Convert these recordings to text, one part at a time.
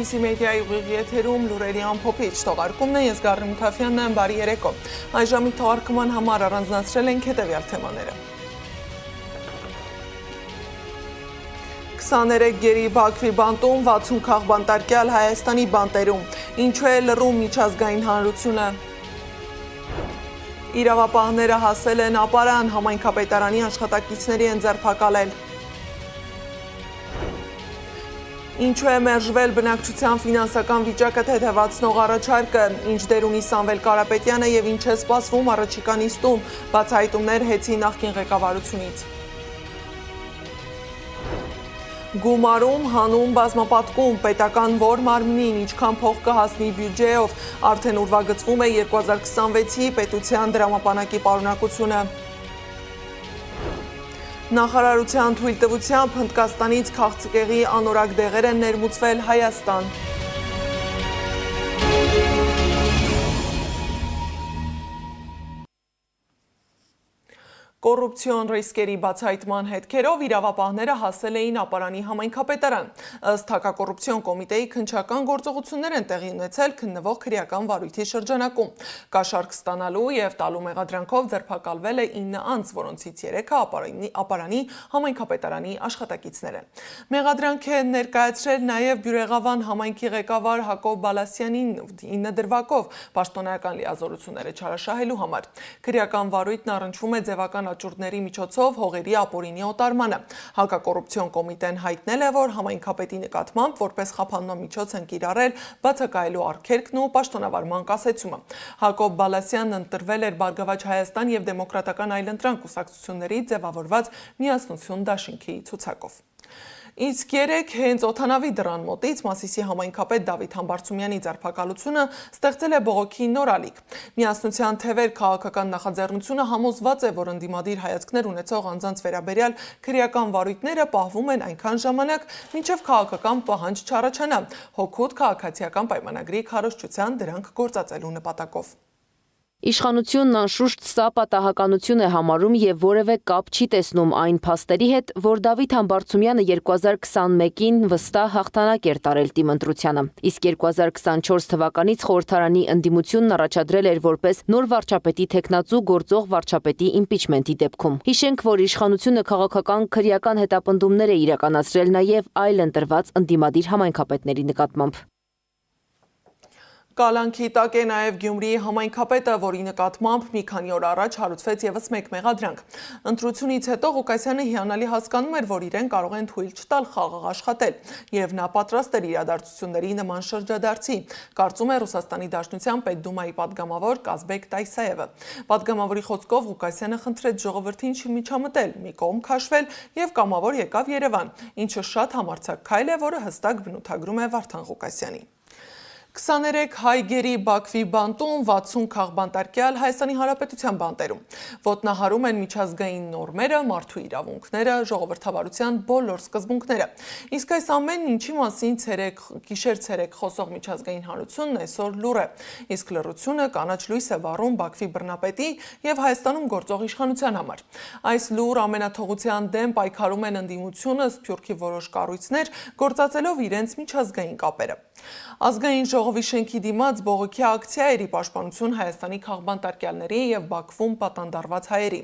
BBC մեդիայի ուղիղ եթերում լուրերի ամփոփիչ թողարկումն է, ես Գառնի Մութաֆյանն եմ, բարի երեկո։ Այժմի թողարկման համար առանձնացրել ենք հետևյալ թեմաները։ 23 գերի Բաքվի բանտում, 60 քաղ բանտարկյալ Հայաստանի բանտերում, ինչու է լռում միջազգային հանրությունը։ Իրավապահները հասել են ապարան, համայնքապետարանի աշխատակիցների են ձերբակալել։ Ինչու է մերժվել բնակչության ֆինանսական վիճակը թեթևացնող առաջարկը, ինչ դեր ունի Սամվել Կարապետյանը եւ ինչ է սպասվում առաջիկա նիստում, բացահայտումներ ՀԵՑ-ի նախկին ղեկավարությունից։ Գումարում, հանում, բազմապատկում, պետական որ մարմնին ինչքան փող կհասնի բյուջեով, արդեն ուրվագծվում է 2026-ի պետության դրամապանակի պարունակությունը։ Նախարարության թույլտվությամբ Հնդկաստանից քաղցկեղի անորակ դեղեր են ներմուծվել Հայաստան։ Կոռուպցիոն ռիսկերի բացահայտման հետքերով իրավապահները հասել էին ապարանի համայնքապետարան։ Ըստ Հակակոռուպցիոն կոմիտեի քննչական գործողություններ են տեղի ունեցել քննվող քրեական վարույթի շրջանակում։ Կաշառք ստանալու եւ տալու մեղադրանքով ձերբակալվել է 9 անձ, որոնցից 3-ը ապարանի համայնքապետարանի աշխատակիցներ են։ Մեղադրանք է ներկայացրել նաեւ Բյուրեղավան համայնքի ղեկավար Հակոբ Բալասյանին 9 դրվագով պաշտոնական լիազորությունները չարաշահելու համար։ Քրեական վարույթն առնչվում է ձևական աճուրդների միջոցով հողերի ապօրինի օտարմանը։ Հակակոռուպցիոն կոմիտեն հայտնել է, որ համայնքապետի նկատմամբ որպես խափանման միջոց են կիրառել բացակայելու արգելքն ու պաշտոնավարման կասեցումը։ Հակոբ Բալասյանն ընտրվել էր Բարգավաճ Հայաստան եւ Դեմոկրատական այլընտրանք կուսակցությունների ձևավորված միասնություն դաշինքի ցուցակով։ Իսկ երեկ հենց օդանավի դռան մոտից Մասիսի համայնքապետ Դավիթ Համբարձումյանի ձերբակալությունը ստեղծել է բողոքի նոր ալիք։ Միասնության թևեր քաղաքական նախաձեռնությունը համոզված է, որ ընդդիմադիր հայացքներ ունեցող անձանց վերաբերյալ քրեական վարույթները պահվում են այնքան ժամանակ, մինչև քաղաքական պահանջ չառաջանա, հօգուտ քաղաքացիական պայմանագրի քարոզչության դրանք գործածելու նպատակով։ Իշխանությունն անշուշտ սա պատահականություն է համարում եւ որևէ կապ չի տեսնում այն փաստերի հետ, որ Դավիթ Համբարձումյանը 2021-ին վստահ հաղթանակ էր տարել տիմընտրությանը, իսկ 2024 թվականից խորհրդարանի ընդդիմությունն առաջադրել էր որպես նոր վարչապետի թեկնածու գործող վարչապետի իմպիչմենտի դեպքում։ Հիշենք, որ իշխանությունը քաղաքական քրեական հետապնդումներ է իրականացրել նաեւ այլ ընտրված ընդդիմադիր համայնքապետների նկատմամբ։ Կալանքի տակ է նաև Գյումրիի համայնքապետը, որի նկատմամբ մի քանի օր առաջ հարուցվեց եւս մեկ մեղադրանք։ Ընտրությունից հետո Ղուկասյանը հիանալի հասկանում էր, որ իրեն կարող են թույլ չտալ խաղաղ աշխատել, եւ նա պատրաստ էր իրադարձությունների նման շրջադարձի, կարծում է Ռուսաստանի Դաշնության Պետդումայի падգամավոր Կազբեկ Տայսաևը։ Падգամավորի խոսքով Ղուկասյանը խնդրեց ժողովրդին չմիջամտել, մի կողմ քաշվել եւ կամավոր եկավ Երևան, ինչը շատ համարձակ քայլ է, որը հստակ բնութագրում է Վարդան Ղուկասյանի։ 23 հայ գերի Բաքվի բանտում, 60 քաղ բանտարկյալ Հայաստանի Հանրապետության բանտերում։ Ոտնահարում են միջազգային նորմերը, մարդու իրավունքները, ժողովրդավարության բոլոր սկզբունքները։ Իսկ այս ամենն ինչի մասին գիշեր-ցերեկ խոսող միջազգային հանրությունն այսօր լուռ է։ Իսկ լռությունը կանաչ լույս է վառում Բաքվի բռնապետի եւ Հայաստանում գործող իշխանության համար։ Այս լուռ ամենաթողության դեմ պայքարում են ընդդիմությունը, Սփյուռքի որոշ կառույցներ, գործածելով իրենց միջազգային կապերը։ Ազգային ժողովի շենքի դիմաց բողոքի ակցիա էր ի պաշտպանություն Հայաստանի քաղբանտարկյալների եւ Բաքվում պատանդարված հայերի։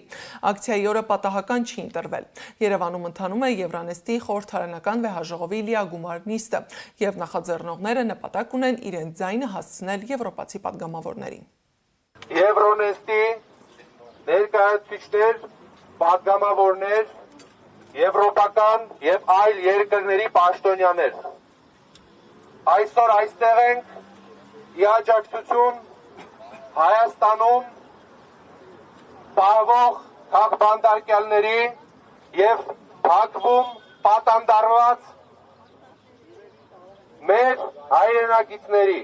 Ակցիայի օրը պատահական չի ընտրվել։ Երևանում ընթանում է Եվրանեստի խորհրդարանական վեհաժողովի լիագումար նիստը եւ նախաձեռնողները նպատակ ունեն իրենց ձայնը հասցնել եվրոպացի падգամավորներին։ Եվրանեստի ներկայացուցիչներ, падգամավորներ, եվրոպական եւ այլ երկրների պաշտոնյաներ այսօր այստեղ ենք ի աջակցություն Հայաստանում պահվող քաղբանտարկյալների եւ Բաքվում պատանդարված մեր հայրենակիցների։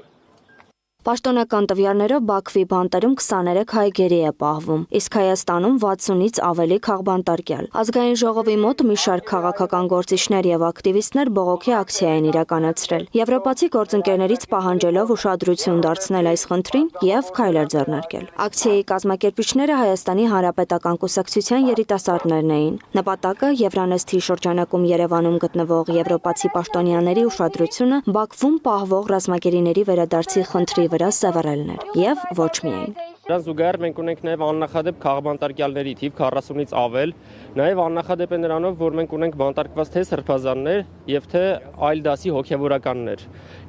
Պաշտոնական տվյալներով Բաքվի բանտերում 23 հայ գերի է պահվում, իսկ Հայաստանում 60-ից ավելի քաղբանտարկյալ։ Ազգային ժողովի մոտ մի շարք քաղաքական գործիչներ եւ ակտիվիստներ բողոքի ակցիա են իրականացրել, եվրոպացի գործընկերներից պահանջելով ուշադրություն դարձնել այս խնդրին եւ քայլեր ձեռնարկել։ Ակցիայի կազմակերպիչները Հայաստանի Հանրապետական կուսակցության երիտասարդներն էին։ Նպատակը Եվրանեստի շրջանակում Երևանում գտնվող եվրոպացի պաշտոնյաների ուշադրությունը Բաքվում պահվող ռազմագերիների վերադարձի խնդրի վրա սևեռելն էր եւ ոչ միայն։ Դրան զուգահեռ մենք ունենք նաև աննախադեպ քաղբանտարկյալների թիվ 40-ից ավել, նաև աննախադեպ է նրանով, որ մենք ունենք բանտարկված թե սրբազաններ եւ թե այլ դասի հոգեվորականներ։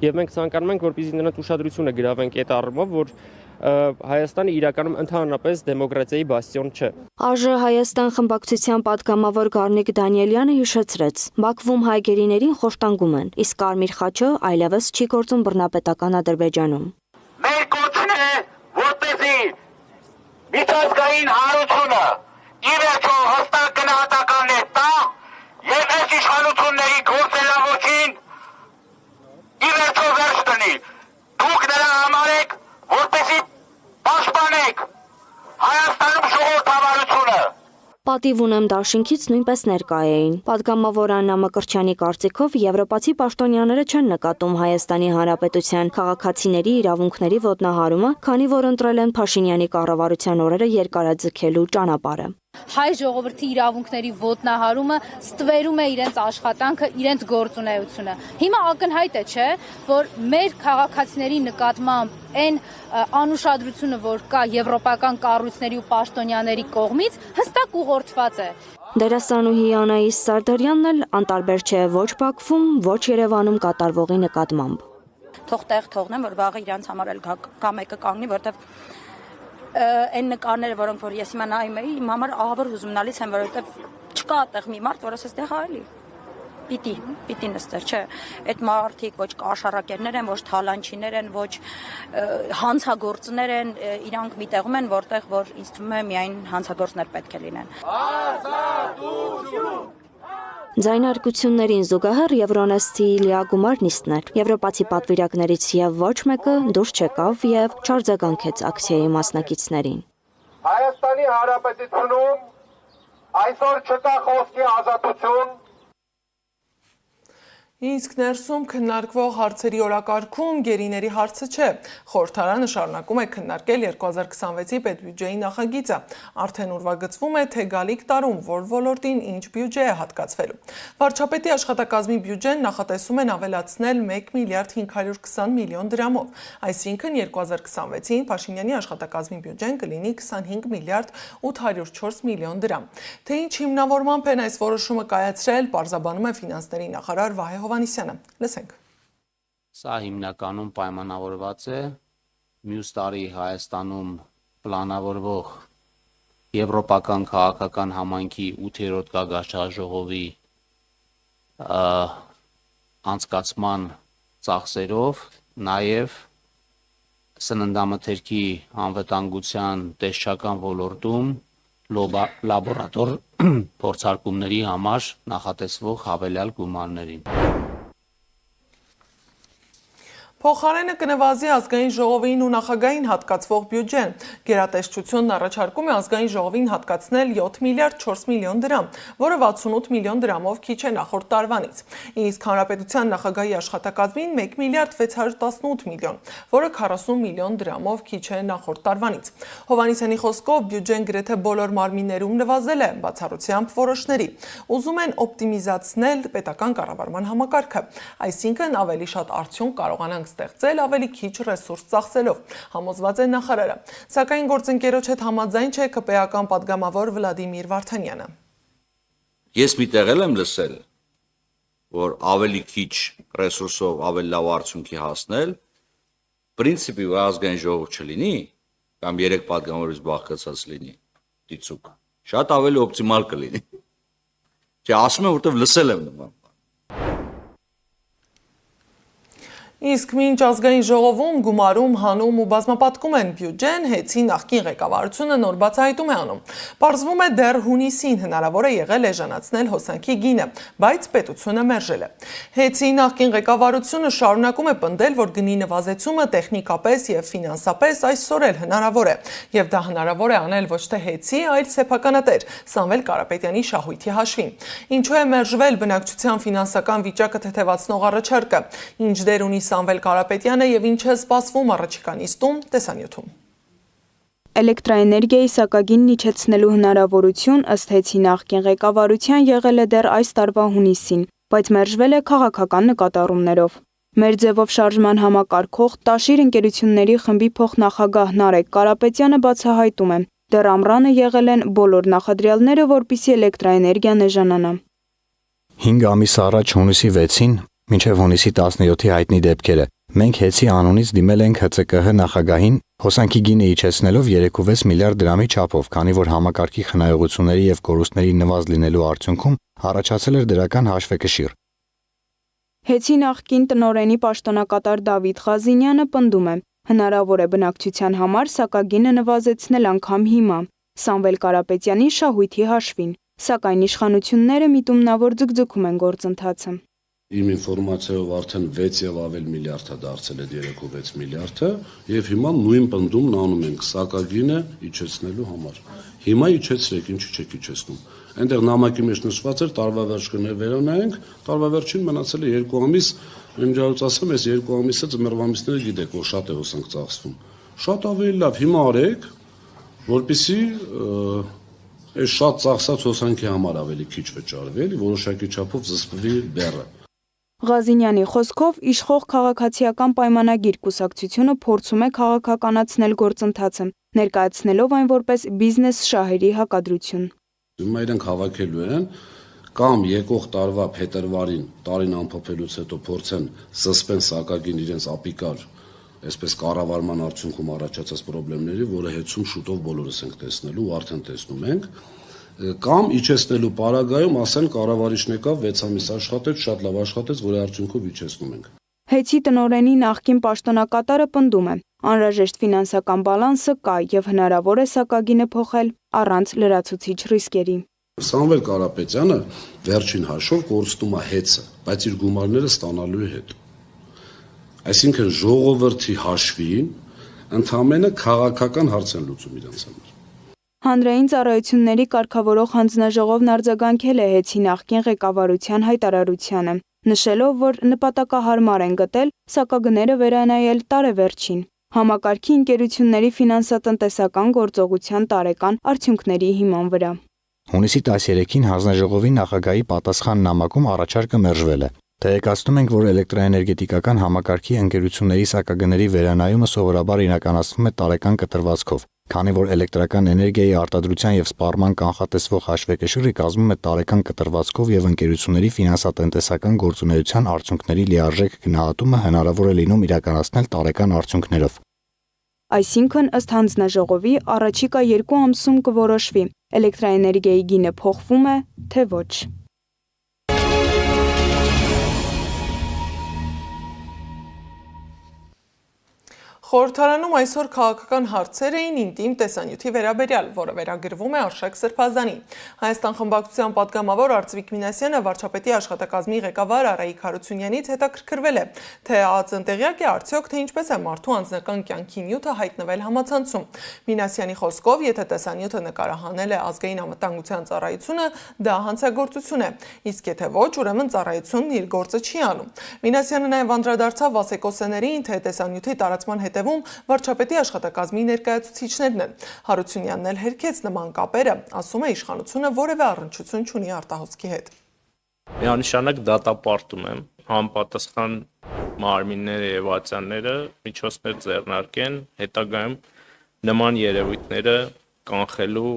Եվ մենք ցանկանում ենք, որպեսզի նրանց ուշադրությունը գրավենք այդ առումով, որ Հայաստանը իրականում ընդհանրապես դեմոկրատիայի բաստիոն չէ։ ԱԺ Հայաստան խմբակցության պատգամավոր Գառնիկ Դանիելյանը հիշեցրեց. Բաքվում հայ գերիներին խոշտանգում են, իսկ Կարմիր խաչը այլևս չի գործում բռնապետական Ադրբեջանում։ Մեր կոչն է, որպեսզի միջազգային հանրությունը ի վերջո հստակ գնահատականներ տա եւ այս իշխանությունների գործելավոճին ի վերջո վերջ տնի։ Դուք նրա համար եք, որպեսզի պաշտպանեք Հայաստանում ժողովրդավարությունը։ Պատիվ ունեմ դաշինքից նույնպես ներկա էին։ Պատգամավոր Աննա Մկրտչյանի կարծիքով եվրոպացի պաշտոնյաները չեն նկատում Հայաստանի Հանրապետության քաղաքացիների իրավունքների ոտնահարումը, քանի որ ընտրել են Փաշինյանի կառավարության օրերը երկարաձգելու ճանապարհը։ Հայ ժողովրդի իրավունքների ոտնահարումը ստվերում է իրենց աշխատանքը, իրենց գործունեությունը։ Հիմա ակնհայտ է, չէ, որ մեր քաղաքացիների նկատմամբ այն անուշադրությունը, որ կա եվրոպական կառույցների ու պաշտոնյաների կողմից, հստակ ուղղորդված է։ Դերասանուհի Անահիս Սարդարյանն էլ անտարբեր չէ ոչ Բաքվում, ոչ Երևանում կատարվողի նկատմամբ։ Թող տեղ թողնեմ, որ վաղը իրանց համար էլ գա մեկը կանգնի, որտեվ այն նկարները, որոնք որ ես հիմա նայում էի, իմ համար ահավոր հուզումնալից են, որովհետև չկա այդտեղ մի մարդ, որ ասես դե հա էլի։ Պիտի նստեր, չէ։ Այդ մարդիկ ոչ կաշառակերներ են, ոչ թալանչիներ են, ոչ հանցագործներ են, իրանք մի տեղում են, որտեղ որ ինձ թվում է միայն հանցագործներ պետք է լինեն։ Ձայնարկություններին զուգահեռ Եվրանեստի լիագումար նիստներ։ Եվրոպացի պատվիրակներից եւ ոչ մեկը դուրս չեկավ եւ չարձագանքեց ակցիայի մասնակիցներին։ Հայաստանի Հանրապետությունում այսօր չկա խոսքի ազատություն։ Իսկ ներսում քննարկվող հարցերի օրակարգում գերիների հարցը չէ։ Խորհրդարանը շարունակում է քննարկել 2026-ի պետբյուջեի նախագիծը։ Արդեն ուրվագծվում է, թե գալիք տարում որ ոլորտին ինչ բյուջե է հատկացվելու։ Վարչապետի աշխատակազմի բյուջեն նախատեսում են ավելացնել 1 միլիարդ 520 միլիոն դրամով։ Այսինքն 2026-ին Փաշինյանի աշխատակազմի բյուջեն կլինի 25 միլիարդ 804 միլիոն դրամ։ Թե ինչ հիմնավորմամբ են այս որոշումը կայացրել, պարզաբանում է ֆինանսների նախարար Վահե Հովհաննիսյանը։ Լսենք։ Սա հիմնականում պայմանավորված է մյուս տարի Հայաստանում պլանավորվող Եվրոպական քաղաքական համայնքի 8-րդ գագաթնաժողովի անցկացման ծախսերով, նաև սննդամթերքի անվտանգության տեսչական ոլորտում լաբորատոր փորձարկումների համար նախատեսվող հավելյալ գումարներին։ Փոխարենը կնվազի ազգային ժողովին ու նախագահին հատկացվող բյուջեն։ Գերատեսչությունն առաջարկում է ազգային ժողովին հատկացնել 7 միլիարդ 4 միլիոն դրամ, որը 68 միլիոն դրամով քիչ է նախորդ տարվանից։ Իսկ հանրապետության նախագահի աշխատակազմին 1 միլիարդ 618 միլիոն, որը 40 միլիոն դրամով քիչ է նախորդ տարվանից։ Հովհաննիսյանի խոսքով բյուջեն գրեթե բոլոր մարմիններում նվազել է, բացառությամբ որոշների։ Ուզում են օպտիմիզացնել պետական կառավարման համակարգը, այսինքն ավելի շատ արդյունք կարողանանք ստեղծել ավելի քիչ ռեսուրս ծախսելով, համոզված է նախարարը։ Սակայն գործընկերոջ հետ համաձայն չէ ԿՊ-ական պատգամավոր Վլադիմիր Վարդանյանը։ Ես մի տեղել եմ լսել, որ ավելի քիչ ռեսուրսով ավելի լավ արդյունքի հասնել, պրինցիպի վրա ազգային ժողով չլինի, կամ 3 պատգամավորից բաղկացած լինի, դիցուկ, շատ ավելի օպտիմալ կլինի։ Չէ, ասում եմ, որտեվ լսել եմ նման։ Իսկ մինչ ազգային ժողովում գումարում, հանում ու բազմապատկում են բյուջեն, ՀԵՑ-ի նախկին ղեկավարությունը նոր բացահայտում է անում։ Պարզվում է դեռ հունիսին հնարավոր է եղել էժանացնել հոսանքի գինը, բայց պետությունը մերժել է։ ՀԵՑ-ի նախկին ղեկավարությունը շարունակում է պնդել, որ գնի նվազեցումը տեխնիկապես եւ ֆինանսապես այսօր էլ հնարավոր է, եւ դա հնարավոր է անել ոչ թե ՀԵՑ-ի, այլ սեփականատեր Սամվել Կարապետյանի շահույթի հաշվին։ Ինչու է մերժվել բնակչության ֆինանսական վիճակը թեթևացնող առաջարկը, ինչ դեր ունի Սամվել Կարապետյանը եւ ինչ է սպասվում առաջիկա նիստում, տեսանյութում։ Էլեկտրաէներգիայի սակագինն իջեցնելու հնարավորություն ըստ ՀԵՑ-ի նախկին ղեկավարության եղել է դեռ այս տարվա հունիսին, բայց մերժվել է քաղաքական նկատառումներով։ Մեր ձևով շարժման համակարգող Տաշիր ընկերությունների խմբի փոխնախագահ Նարեկ Կարապետյանը բացահայտում է. դեռ ամռանը եղել են բոլոր նախադրյալները, որպեսզի էլեկտրաէներգիան էժանանա։ 5 ամիս առաջ հունիսի 6-ին մինչև հունիսի 17-ի հայտնի դեպքերը մենք ՀԵՑ-ի անունից դիմել ենք ՀՑԿՀ նախագահին հոսանքի գինը իջեցնելով 3.6 միլիարդ դրամի չափով, քանի որ համակարգի խնայողությունների եւ կորուստների նվազ լինելու արդյունքում առաջացել էր դրական հաշվեկշիռ։ ՀԵՑ-ի նախկին տնօրենի պաշտոնակատար Դավիթ Ղազինյանը պնդում է. հնարավոր է բնակչության համար սակագինը նվազեցնել անգամ հիմա, Սամվել Կարապետյանի շահույթի հաշվին, սակայն իշխանությունները միտումնավոր ձգձգում են գործընթացը։ Իմ ինֆորմացիայով արդեն 6 եւ ավել միլիարդ է դարձել այդ 3.6 միլիարդը եւ հիմա նույն պնդումն անում ենք սակագինը իջեցնելու համար։ Հիմա իջեցրեք, ինչի՞ չեք իջեցնում։ Այնտեղ նամակի մեջ նշված էր տարվա վերջ կներվերանայենք, տարվա վերջին մնացել է 2 ամիս, իմջալուց ասեմ, այս 2 ամիսը ձմեռվա ամիսները գիտեք, որ շատ է հոսանք ծախսվում։ Շատ ավելի լավ հիմա արեք, որպեսզի այս շատ ծախսած հոսանքի համար ավելի քիչ վճարվի, էլի որոշակի չափով զսպվի բեռը։ Ղազինյանի խոսքով իշխող քաղաքացիական պայմանագիր կուսակցությունը փորձում է քաղաքականացնել գործընթացը, ներկայացնելով այն որպես բիզնես շահերի հակադրություն։ Հիմա իրենք հավաքելու են կամ եկող տարվա փետրվարին տարին ամփոփելուց հետո փորձեն զսպեն սակագին իրենց ապիկար, այսպես կառավարման արդյունքում առաջացած խնդիրների, որը հետում շուտով բոլորս ենք տեսնելու ու արդեն տեսնում ենք, կամ իջեցնելու պարագայում ասեն կառավարիչն եկավ 6 ամիս աշխատեց, շատ լավ աշխատեց, որի արդյունքով իջեցնում ենք։ ՀԵՑ-ի տնօրենի նախկին պաշտոնակատարը պնդում է. անհրաժեշտ ֆինանսական բալանսը կա եւ հնարավոր է սակագինը փոխել առանց լրացուցիչ ռիսկերի։ Սամվել Կարապետյանը վերջին հաշվով կորցնում է ՀԵՑ-ը, բայց իր գումարները ստանալու է հետ։ Այսինքն ժողովրդի հաշվին ընդհանրապես քաղաքական հարց են լուծում իրենց համար։ Հանրային ծառայությունների կարգավորող հանձնաժողովն արձագանքել է ՀԵՑ-ի նախկին ղեկավարության հայտարարությանը, նշելով, որ նպատակահարմար են գտել սակագները վերանայել տարեվերջին, համակարգի ընկերությունների ֆինանսատնտեսական գործողության տարեկան արդյունքների հիման վրա։ Հունիսի 13-ին հանձնաժողովի նախագահի պատասխան նամակում առաջարկը մերժվել է։ Տեղեկացնում ենք, որ էլեկտրաէներգետիկական համակարգի ընկերությունների սակագների վերանայումը սովորաբար իրականացվում է տարեկան կտրվածքով, քանի որ էլեկտրական էներգիայի արտադրության եւ սպառման կանխատեսվող հաշվեկշիռը կազմում է տարեկան կտրվածքով եւ ընկերությունների ֆինանսատնտեսական գործունեության արդյունքների լիարժեք գնահատումը հնարավոր է լինում իրականացնել տարեկան արդյունքներով։ Այսինքն, ըստ հանձնաժողովի, առաջիկա 2 ամսում կորոշվի էլեկտրաէներգիայի գինը փոխվում է, թե ոչ։ Խորհրդարանում այսօր քաղաքական հարցեր էին ինտիմ տեսանյութի վերաբերյալ, որը վերագրվում է Արշակ Սրբազանին։ Հայաստան խմբակցության պատգամավոր Արծվիկ Մինասյանը վարչապետի աշխատակազմի ղեկավար Արայիկ Հարությունյանից հետաքրքրվել է, թե ածնտեղյակ է արդյոք, թե ինչպես է մարդու անձնական կյանքի նյութը հայտնվել համացանցում։ Մինասյանի խոսքով, եթե տեսանյութը նկարահանել է ազգային անվտանգության ծառայությունը, դա հանցագործություն է, իսկ եթե ոչ, ուրեմն ծառայությունն իր գործը չի անում։ Մինասյանը նաև անդրադարձավ Վասեկոսեներին, թե տեսանյութի տարածման հետևում վարչապետի աշխատակազմի ներկայացուցիչներն են։ Հարությունյանն էլ հերքեց նման կապերը, ասում է իշխանությունը որևէ առնչություն չունի արտահոսքի հետ։ Միանշանակ դատապարտում եմ համապատասխան մարմինները եւ ատյանները միջոցներ ձեռնարկեն հետագայում նման երևույթները կանխելու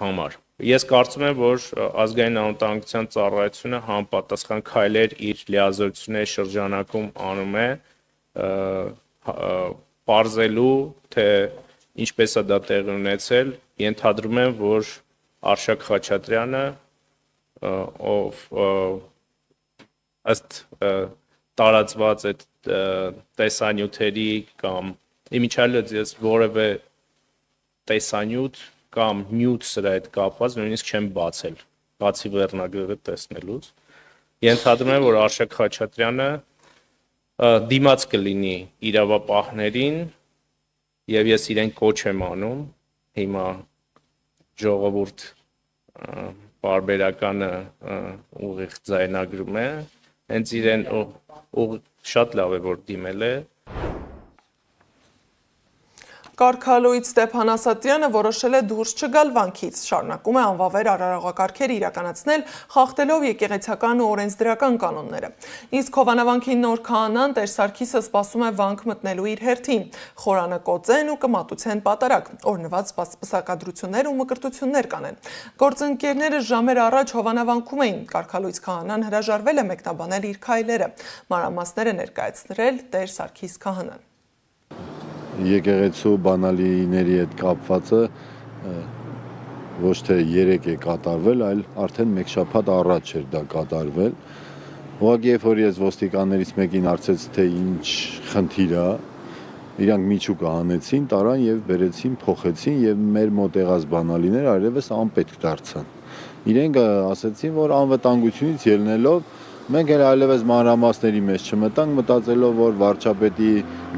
համար։ Ես կարծում եմ, որ ազգային անվտանգության ծառայությունը համապատասխան քայլեր իր լիազորությունների շրջանակում անում է պարզելու, թե ինչպես է դա տեղի ունեցել, ենթադրում եմ, որ Արշակ Խաչատրյանը, ով ըստ տարածված այդ տեսանյութերի կամ իմիջիալից ես որևէ տեսանյութ կամ նյութ սրա հետ կապված նույնիսկ չեմ բացել, բացի վերնագրերը տեսնելուց։ Ենթադրում եմ, որ Արշակ Խաչատրյանը դիմաց կլինի իրավապահներին եւ ես իրեն կոչ եմ անում հիմա ժողովուրդ բարբերականը ուղիղ ձայնագրում է, հենց իրեն շատ լավ է, որ դիմել է։ Կարգալույց Ստեփան Ասատրյանը որոշել է դուրս չգալ վանքից, շարունակում է անվավեր արարողակարգեր իրականացնել, խախտելով եկեղեցական ու օրենսդրական կանոնները։ Իսկ Հովանավանքի նոր քահանան Տեր Սարգիսը սպասում է վանք մտնելու իր հերթին, խորանը կոծեն ու կմատուցեն պատարագ, օրնված սպասակադրություններ ու մկրտություններ կանեն։ Գործընկերները ժամեր առաջ Հովանավանքում էին, կարգալույց քահանան հրաժարվել է մեկնաբանել իր քայլերը, մանրամասները ներկայացրել Տեր Սարգիս քահանան։ Եկեղեցու բանալիների հետ կապվածը ոչ թե 3 է կատարվել, այլ արդեն մեկ շաբաթ առաջ էր դա կատարվել։ Ուղղակի երբ որ ես ոստիկաններից մեկին հարցրեցի, թե ինչ խնդիր է, իրանք միջուկը հանեցին, տարան եւ բերեցին, փոխեցին եւ մեր մոտ եղած բանալիները այլևս անպետք դարձան։ Իրենք ասացին, որ անվտանգությունից ելնելով մենք էլ այլևս մանրամասների մեջ չմտանք, մտածելով, որ վարչապետի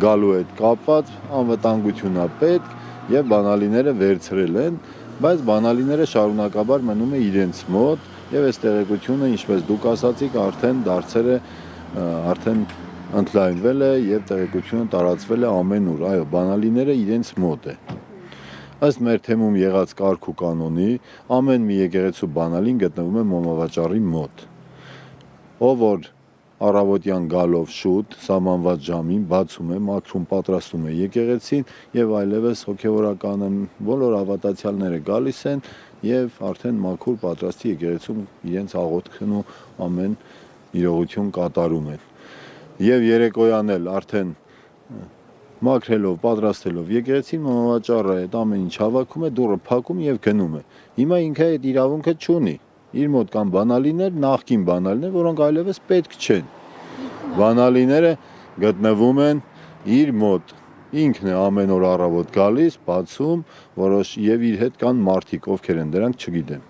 գալու հետ կապված անվտանգություն է պետք եւ բանալիները վերցրել են, բայց բանալիները շարունակաբար մնում է իրենց մոտ եւ այս տեղեկությունը, ինչպես դուք ասացիք, արդեն դարձել է, արդեն ընդլայնվել է եւ տեղեկությունը տարածվել է ամենուր։ Այո, բանալիները իրենց մոտ է։ Ըստ մեր թեմում եղած կարգ ու կանոնի, ամեն մի եկեղեցու բանալին գտնվում է մոմավաճառի մոտ։ Ով որ առավոտյան գալով շուտ սահմանված ժամին բացում է, մաքրում, պատրաստում է եկեղեցին եւ այլևս հոգեվորականը բոլոր հավատացյալները գալիս են եւ արդեն մաքուր պատրաստի եկեղեցում իրենց աղոթքն ու ամեն իրողություն կատարում են։ Եվ երեկոյան էլ արդեն մաքրելով, պատրաստելով եկեղեցին մոմավաճառը այդ ամեն ինչ հավաքում է, դուռը փակում եւ գնում է։ Հիմա ինքը այդ իրավունքը չունի։ Իր մոտ կան բանալիներ, նախկին բանալիներ, որոնք այլևս պետք չեն։ Բանալիները գտնվում են իր մոտ։ Ինքն է ամեն օր առավոտ գալիս, բացում, որոշ եւ իր հետ կան մարդիկ, ովքեր են, դրանք չգիտեմ։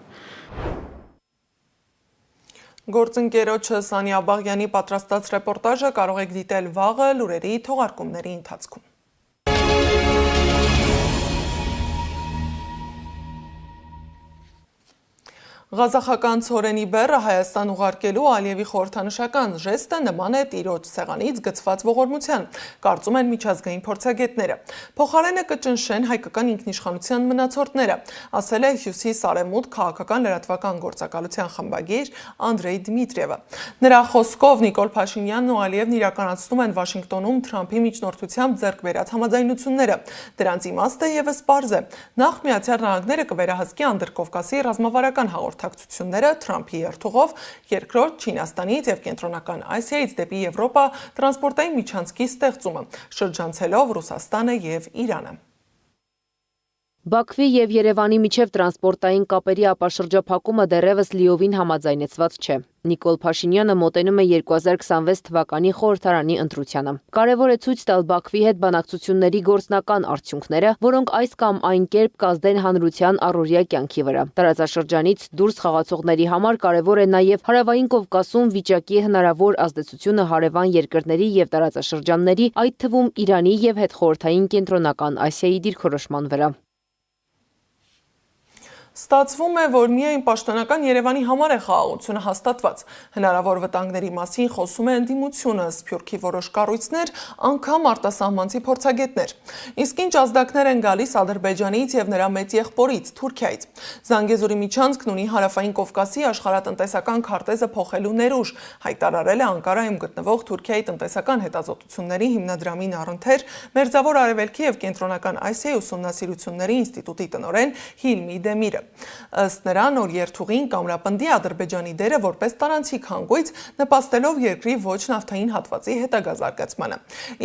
Գործընկերոջը Սանի Աբաղյանի պատրաստած ռեպորտաժը կարող եք դիտել վաղը լուրերի թողարկումների ընթացքում։ Ղազախական ցորենի բեռը Հայաստան ուղարկելու Ալիևի խորհրդանշական ժեստը նման է տիրոջ սեղանից գցված ողորմության, կարծում են միջազգային փորձագետները։ Փոխարենը կճնշեն հայկական ինքնիշխանության մնացորդները, ասել է Հյուսիս Արևմուտք քաղաքական լրատվական գործակալության խմբագիր Անդրեյ Դմիտրիևը։ Նրա խոսքով Նիկոլ Փաշինյանն ու Ալիևն իրականացնում են Վաշինգտոնում Թրամփի միջնորդությամբ ձեռք բերած համաձայնությունները։ Դրանց իմաստը եւս պարզ է։ Նախ Միացյալ Նահանգները կվերահսկի Անդրկովկասի ռազմավարական հաղորդակցությունները Թրամփի երթուղով, երկրորդ Չինաստանից եւ Կենտրոնական Ասիայից դեպի Եվրոպա տրանսպորտային միջանցքի ստեղծումը, շրջանցելով Ռուսաստանը եւ Իրանը։ Բաքվի եւ Երևանի միջև տրանսպորտային կապերի ապաշրջափակումը դեռևս լիովին համաձայնեցված չէ։ Նիկոլ Փաշինյանը մոտենում է 2026 թվականի խորհրդարանի ընտրությանը։ Կարևոր է ցույց տալ Բաքվի հետ բանակցությունների գործնական արդյունքները, որոնք այս կամ այն կերպ կազդեն հանրության առօրյա կյանքի վրա։ Տարածաշրջանից դուրս խաղացողների համար կարևոր է նաեւ Հարավային Կովկասում վիճակի հնարավոր ազդեցությունը հարևան երկրների եւ տարածաշրջանների, այդ թվում Իրանի եւ հետխորհրդային Կենտրոնական Ասիայի դիրքորոշման վրա։ Ստացվում է, որ միայն պաշտոնական Երևանի համար է խաղաղությունը հաստատված։ Հնարավոր վտանգների մասին խոսում է ընդդիմությունը, Սփյուռքի որոշ կառույցներ, անգամ արտասահմանցի փորձագետներ։ Իսկ ինչ ազդակներ են գալիս Ադրբեջանից եւ նրա մեծ եղբորից Թուրքիայից։ Զանգեզուրի միջանցքն ունի Հարավային Կովկասի աշխարհատնտեսական քարտեզը փոխելու ներուժ, հայտարարել է Անկարայում գտնվող Թուրքիայի տնտեսական հետազոտությունների հիմնադրամին առընթեր Մերձավոր Արևելքի եւ Կենտրոնական Ասիայի ուսումնասիրությունների ինստիտուտի տնօրեն Հիլմի Դեմիրը։ Ըստ նրա, նոր երթուղին կամրապնդի Ադրբեջանի դերը որպես տարանցիկ հանգույց, նպաստելով երկրի ոչ նավթային հատվածի հետագա զարգացմանը։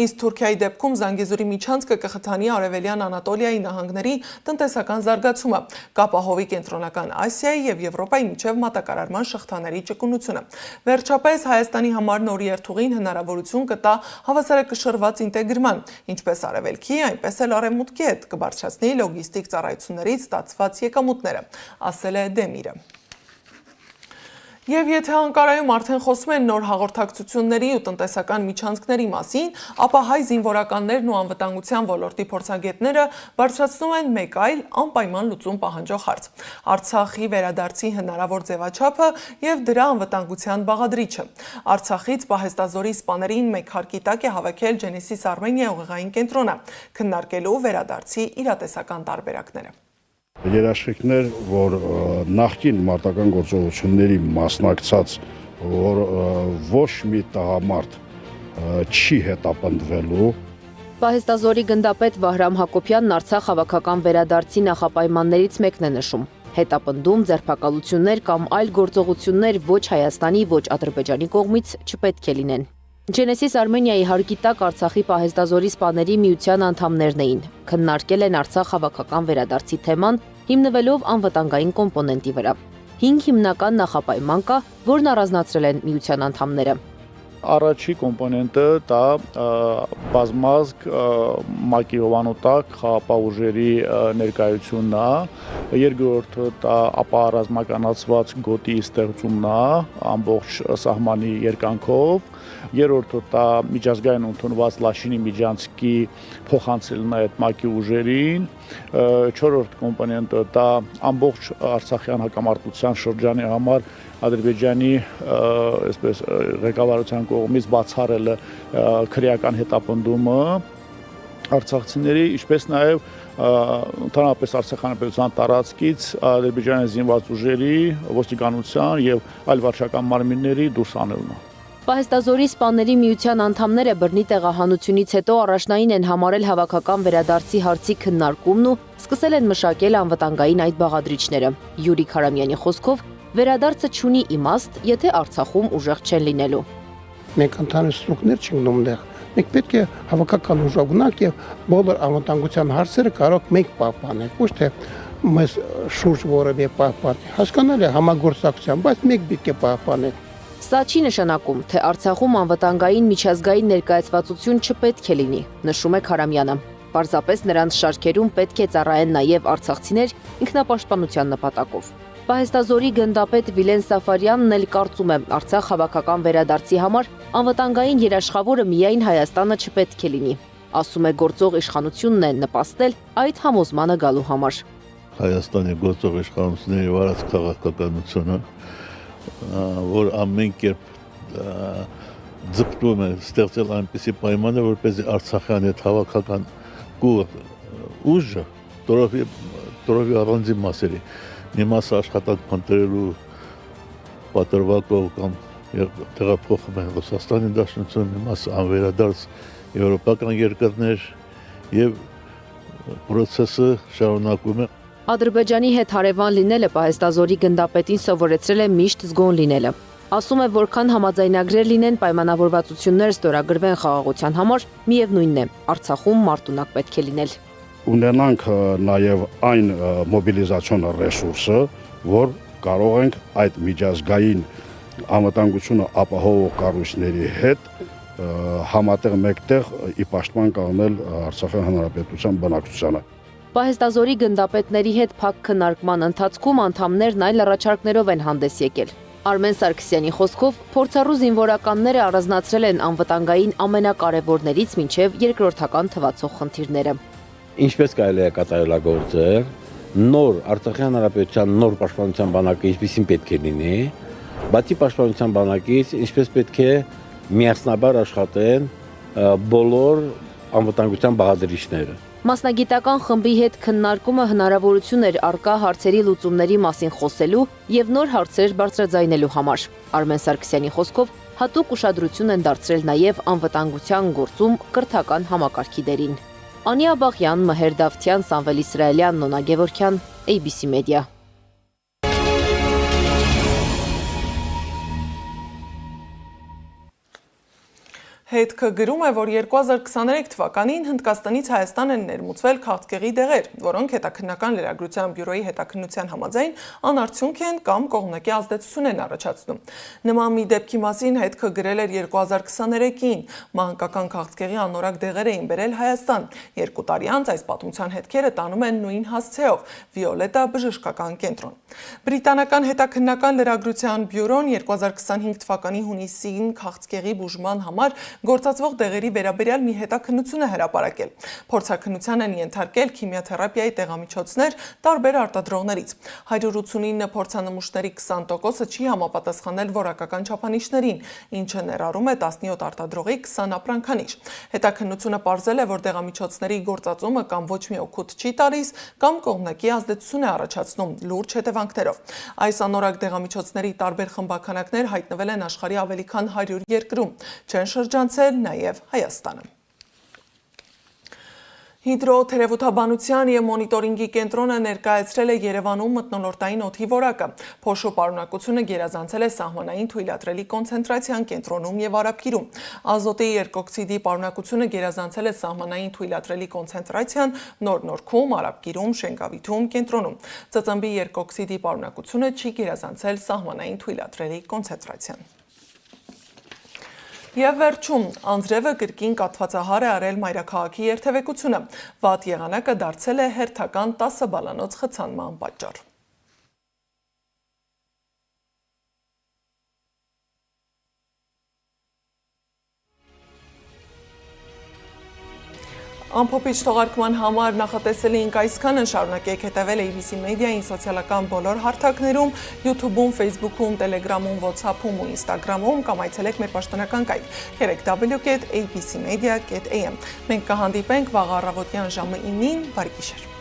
Իսկ Թուրքիայի դեպքում Զանգեզուրի միջանցքը կխթանի Արևելյան Անատոլիայի նահանգների տնտեսական զարգացումը, կապահովի Կենտրոնական Ասիայի եւ Եվրոպայի միջև մատակարարման շղթաների ճկունությունը։ Վերջապես Հայաստանի համար նոր երթուղին հնարավորություն կտա հավասարակշռված ինտեգրման, ինչպես արևելքի, այնպես էլ արևմուտքի հետ, կբարձրացնի լոգիստիկ ծառայություններից ստացված եկամուտները, ասել է Դեմիրը։ Եվ եթե Անկարայում արդեն խոսում են նոր հաղորդակցությունների ու տնտեսական միջանցքների մասին, ապա հայ զինվորականներն ու անվտանգության ոլորտի փորձագետները բարձրացնում են մեկ այլ անպայման լուծում պահանջող հարց՝ Արցախի վերադարձի հնարավոր ձևաչափը եւ դրա անվտանգության բաղադրիչը։ Արցախից Պահեստազորի սպաներին մեկ հարկի տակ է հավաքել Genesis Armenia ուղեղային կենտրոնը, քննարկելու վերադարձի իրատեսական տարբերակները։ Երաշխիքներ, որ նախկին մարտական գործողությունների մասնակցած, որ ոչ մի տղամարդ չի հետապնդվելու։ Պահեստազորի գնդապետ Վահրամ Հակոբյանն Արցախ հավաքական վերադարձի նախապայմաններից մեկն է նշում։ Հետապնդում, ձերբակալություններ կամ այլ գործողություններ ոչ Հայաստանի, ոչ Ադրբեջանի կողմից չպետք է լինեն։ Genesis Armenia-ի հարկի տակ Արցախի Պահեստազորի սպաների միության անդամներն էին։ Քննարկել են Արցախ հավաքական վերադարձի թեման, հիմնվելով անվտանգային կոմպոնենտի վրա։ 5 հիմնական նախապայման կա, որն առանձնացրել են միության անդամները։ Առաջի կոմպոնենտը դա բազմազգ ՄԱԿ-ի հովանոթակ խաղապահ ուժերի ներկայությունն է, երկրորդը դա ապահարազմականացված գոտի ստեղծումն է ամբողջ սահմանի երկայնքով, երրորդը դա միջազգային ընդունված Լաշինի միջանցքի փոխանցելն է այդ ՄԱԿ-ի ուժերին, չորրորդ կոմպոնենտը դա ամբողջ Արցախյան հակամարտության շրջանի համար Ադրբեջանի այսպես ղեկավարության կողմից բացառելը քրեական հետապնդումը արցախցիների, ինչպես նաև ընդհանրապես Արցախյան պետության տարածքից Ադրբեջանի զինված ուժերի, ոստիկանության եւ այլ վարչական մարմինների դուրս անելն է։ Պահեստազորի սպաների միության անդամները բռնի տեղահանությունից հետո առաջնային են համարել հավաքական վերադարձի հարցի քննարկումն ու սկսել են մշակել անվտանգային այդ բաղադրիչները։ Յուրի Քարամյանի խոսքով վերադարձը չունի իմաստ, եթե Արցախում ուժեղ չեն լինելու։ Մենք ընդհանուր ստրուկներ չենք դնում դեղ։ Մենք պետք է հավաքական ուժագնանք եւ բոլոր անվտանգության հարցերը կարող մենք պահպանենք, ոչ թե մեզ շուրջ որևէ պահպանի։ Հասկանալի է համագործակցություն, բայց մենք պետք է պահպանենք։ Սա չի նշանակում, թե Արցախում անվտանգային միջազգային ներկայացվածություն չպետք է լինի, նշում է Քարամյանը։ Պարզապես նրանց շարքերում պետք է ծառայեն նաև արցախցիներ ինքնապաշտպանության նպատակով։ Պահեստազորի գնդապետ Վիլեն Սաֆարյանն էլ կարծում է, Արցախ հավաքական վերադարձի համար անվտանգային երաշխավորը միայն Հայաստանը չպետք է լինի։ Ասում է, գործող իշխանությունն է նպաստել այդ համոզմանը գալու համար։ Հայաստանի գործող իշխանությունների վարած քաղաքականությունը, որ ամեն կերպ ձգտում է ստեղծել այնպիսի պայմաններ, որպեսզի Արցախյան այդ հավաքական ուժը տորովի առանձին մասերի մի մասը աշխատանք փնտրելու պատրվակով կամ տեղափոխում են Ռուսաստանի Դաշնություն, մի մասը անվերադարձ եվրոպական երկրներ եւ process-ը շարունակում է։ Ադրբեջանի հետ հարևան լինելը Պահեստազորի գնդապետին սովորեցրել է միշտ զգոն լինելը։ Ասում է, որքան համաձայնագրեր լինեն, պայմանավորվածություններ ստորագրվեն խաղաղության համար, միևնույնն է, Արցախում մարտունակ պետք է լինել։ Ունենանք նաև այն մոբիլիզացիոն ռեսուրսը, որ կարող ենք այդ միջազգային անվտանգությունը ապահովող կառույցների հետ համատեղ մեկտեղ ի պաշտպան կանգնել Արցախի հանրապետության բնակչությանը։ Պահեստազորի գնդապետների հետ փակ քննարկման ընթացքում անդամներն այլ առաջարկներով են հանդես եկել։ Արմեն Սարգսյանի խոսքով փորձառու զինվորականները առանձնացրել են անվտանգային ամենակարևորներից մինչև երկրորդական թվացող խնդիրները։ Ինչպես կարելի է կատարելագործել նոր Արցախյան հանրապետության նոր պաշտպանության բանակը ինչպեսին պետք է լինի, բացի պաշտպանության բանակից ինչպես պետք է միասնաբար աշխատեն բոլոր անվտանգության բաղադրիչները։ Մասնագիտական խմբի հետ քննարկումը հնարավորություն էր առկա հարցերի լուծումների մասին խոսելու եւ նոր հարցեր բարձրաձայնելու համար։ Արմեն Սարգսյանի խոսքով հատուկ ուշադրություն են դարձրել նաեւ անվտանգության գործում կրթական համակարգի դերին։ Անի Աբաղյան, Մհեր Դավթյան, Սամվել Իսրայելյան, Նոնա Գևորգյան, ABC Media։ Հետքը գրում է, որ 2023 թվականին Հնդկաստանից Հայաստան են ներմուծվել քաղցկեղի դեղեր, որոնք հետաքննական լրագրության բյուրոյի հետաքննության համաձայն անարդյունք են կամ կողմնակի ազդեցություն են առաջացնում։ Նման մի դեպքի մասին հետքը գրել էր 2023-ին։ Մանկական քաղցկեղի անորակ դեղեր էին բերել Հայաստան։ 2 տարի անց այս պատմության հետքերը տանում են նույն հասցեով՝ Վիոլետա բժշկական կենտրոն։ Բրիտանական հետաքննական լրագրության բյուրոն 2025 թվականի հունիսին քաղցկեղի բուժման համար գործածվող դեղերի վերաբերյալ մի հետաքննություն է հրապարակել։ Փորձաքննության են ենթարկել քիմիաթերապիայի տեղամիջոցներ տարբեր արտադրողներից։ 189 փորձանմուշների 20%-ը չի համապատասխանել որակական չափանիշներին, ինչը ներառում է 17 արտադրողի 20 ապրանքանիշ։ Հետաքննությունը պարզել է, որ դեղամիջոցների գործածումը կամ ոչ մի օգուտ չի տալիս, կամ կողմնակի ազդեցություն է առաջացնում լուրջ հետևանքներով։ Այս անորակ դեղամիջոցների տարբեր խմբաքանակներ հայտնվել են աշխարհի ավելի քան 100 երկրում, չեն շրջանցել նաև Հայաստանը։ Հիդրոթերապևտաբանության և մոնիտորինգի կենտրոնը ներկայացրել է Երևանում մթնոլորտային օդի որակը։ Փոշու պարունակությունը գերազանցել է սահմանային թույլատրելի կոնցենտրացիան կենտրոնում և Արաբկիրում։ Ազոտի երկօքսիդի պարունակությունը գերազանցել է սահմանային թույլատրելի կոնցենտրացիան Նոր Նորքում, Արաբկիրում, Շենգավիթում, կենտրոնում։ Ծծմբի երկօքսիդի պարունակությունը չի գերազանցել սահմանային թույլատրելի կոնցենտրացիան։ Եվ վերջում, անձրևը կրկին կաթվածահար է արել մայրաքաղաքի երթևեկությունը։ Վատ եղանակը դարձել է հերթական 10 բալանոց խցանման պատճառ։ Ամփոփիչ թողարկման համար նախատեսել էինք այսքանը, շարունակեք հետևել ABC Media-ին սոցիալական բոլոր հարթակներում, YouTube-ում, Facebook-ում, Telegram-ում, WhatsApp-ում ու Instagram-ում կամ այցելեք մեր պաշտոնական կայք www.abcmedia.am։ Մենք կհանդիպենք վաղ առավոտյան ժամը 9-ին, բարի գիշեր։